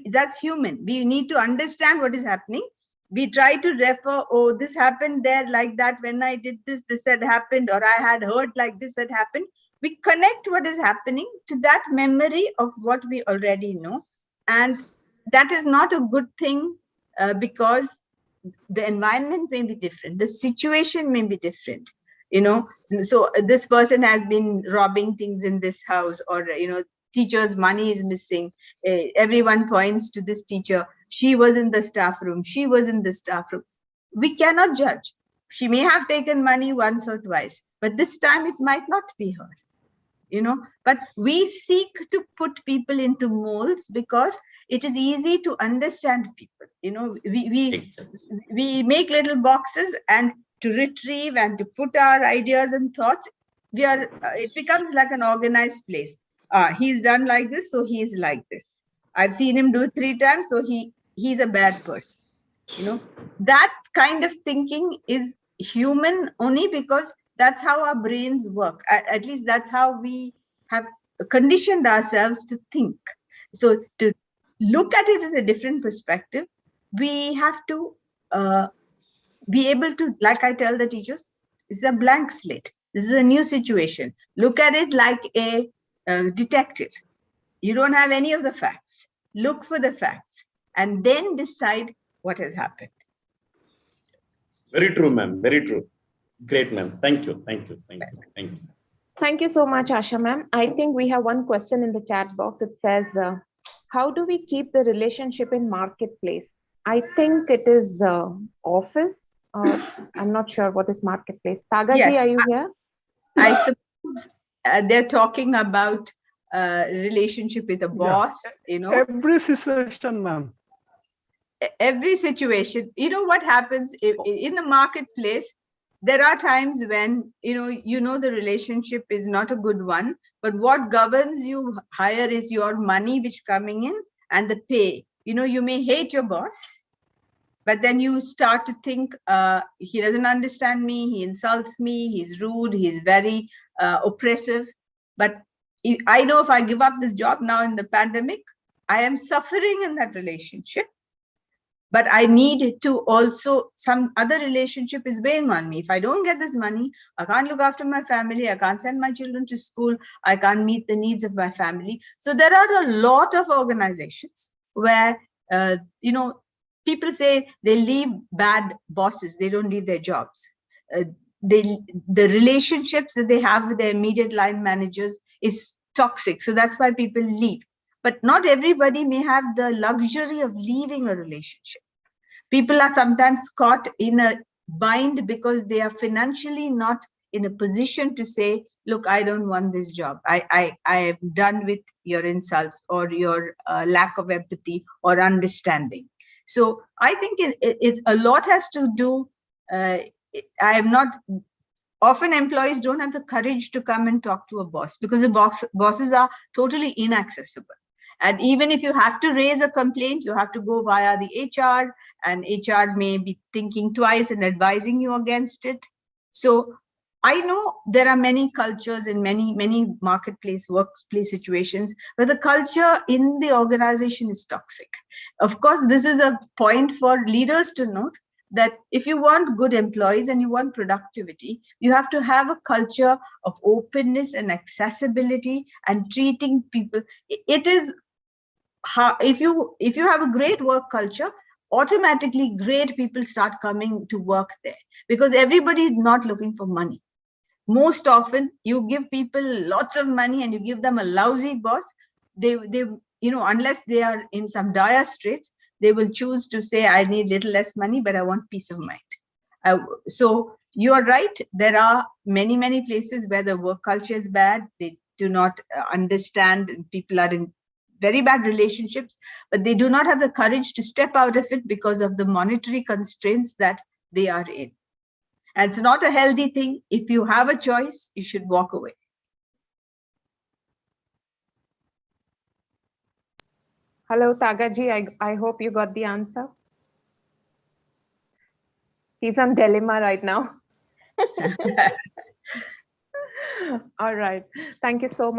that's human. We need to understand what is happening. We try to refer, oh, this happened there like that. When I did this, this had happened, or I had heard like this had happened. We connect what is happening to that memory of what we already know. And that is not a good thing because the environment may be different. The situation may be different. So this person has been robbing things in this house, or teacher's money is missing. Everyone points to this teacher. She was in the staff room. She was in the staff room. We cannot judge. She may have taken money once or twice, but this time it might not be her. But we seek to put people into molds because it is easy to understand people. We make little boxes, and to retrieve and to put our ideas and thoughts, it becomes like an organized place. He's done like this, so he's like this. I've seen him do it 3 times, so he's a bad person. That kind of thinking is human only because that's how our brains work. At least that's how we have conditioned ourselves to think. So to look at it in a different perspective, we have to be able to, like I tell the teachers, it's a blank slate. This is a new situation. Look at it like a detective. You don't have any of the facts. Look for the facts and then decide what has happened. Very true, ma'am. Very true. Great, ma'am. Thank you. Thank you. Thank you. Thank you. Thank you so much, Asha ma'am. I think we have one question in the chat box. It says, how do we keep the relationship in marketplace? I think it is office. I'm not sure what is marketplace. Tagaji, yes. Are you here? I suppose they're talking about relationship with a boss, Every situation, ma'am. Every situation. What happens in the marketplace? There are times when, the relationship is not a good one, but what governs you higher is your money which coming in and the pay. You may hate your boss, but then you start to think, he doesn't understand me, he insults me, he's rude, he's very oppressive. But I know if I give up this job now in the pandemic, I am suffering in that relationship. But I need to also, some other relationship is weighing on me. If I don't get this money, I can't look after my family. I can't send my children to school. I can't meet the needs of my family. So there are a lot of organizations where, people say they leave bad bosses. They don't leave their jobs. The relationships that they have with their immediate line managers is toxic. So that's why people leave. But not everybody may have the luxury of leaving a relationship. People are sometimes caught in a bind because they are financially not in a position to say, look, I don't want this job. I am done with your insults or your lack of empathy or understanding. So I think it a lot has to do, often employees don't have the courage to come and talk to a boss because the bosses are totally inaccessible. And even if you have to raise a complaint, you have to go via the HR, and HR may be thinking twice and advising you against it. So I know there are many cultures in many marketplace, workplace situations where the culture in the organization is toxic. Of course, this is a point for leaders to note that if you want good employees and you want productivity, you have to have a culture of openness and accessibility and treating people. It is if you have a great work culture, automatically great people start coming to work there because everybody is not looking for money. most often you give people lots of money and you give them a lousy boss, they unless they are in some dire straits, they will choose to say, I need little less money, but I want peace of mind. So you are right. There are many places where the work culture is bad. They do not understand. People are in very bad relationships, but they do not have the courage to step out of it because of the monetary constraints that they are in. And it's not a healthy thing. If you have a choice, you should walk away. Hello, Tagaji. I hope you got the answer. He's on dilemma right now. All right. Thank you so much.